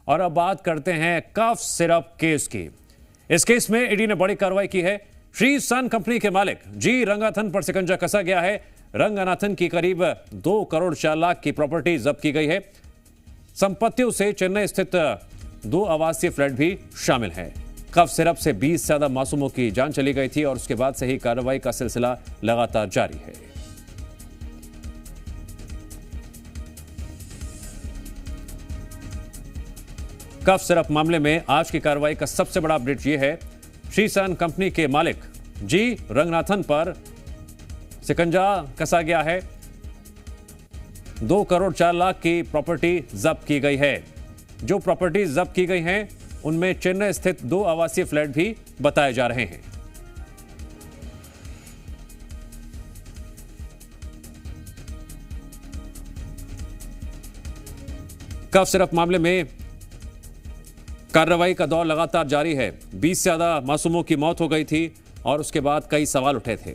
और अब बात करते हैं कफ सिरप केस की। इस केस में ईडी ने बड़ी कार्रवाई की है। श्री सन कंपनी के मालिक जी रंगानाथन पर शिकंजा कसा गया है। रंगानाथन की करीब 2 करोड़ 4 लाख की प्रॉपर्टी जब्त की गई है। संपत्तियों से चेन्नई स्थित 2 आवासीय फ्लैट भी शामिल है। कफ सिरप से 20 से ज्यादा मासूमों की जान चली गई थी और उसके बाद से ही कार्रवाई का सिलसिला लगातार जारी है। कफ सिरप मामले में आज की कार्रवाई का सबसे बड़ा अपडेट यह है, श्री सन कंपनी के मालिक जी रंगनाथन पर शिकंजा कसा गया है। 2 करोड़ 4 लाख की प्रॉपर्टी जब्त की गई है। जो प्रॉपर्टी जब्त की गई हैं उनमें चेन्नई स्थित 2 आवासीय फ्लैट भी बताए जा रहे हैं। कफ सिरप मामले में कार्रवाई का दौर लगातार जारी है। 20 से ज्यादा मासूमों की मौत हो गई थी और उसके बाद कई सवाल उठे थे।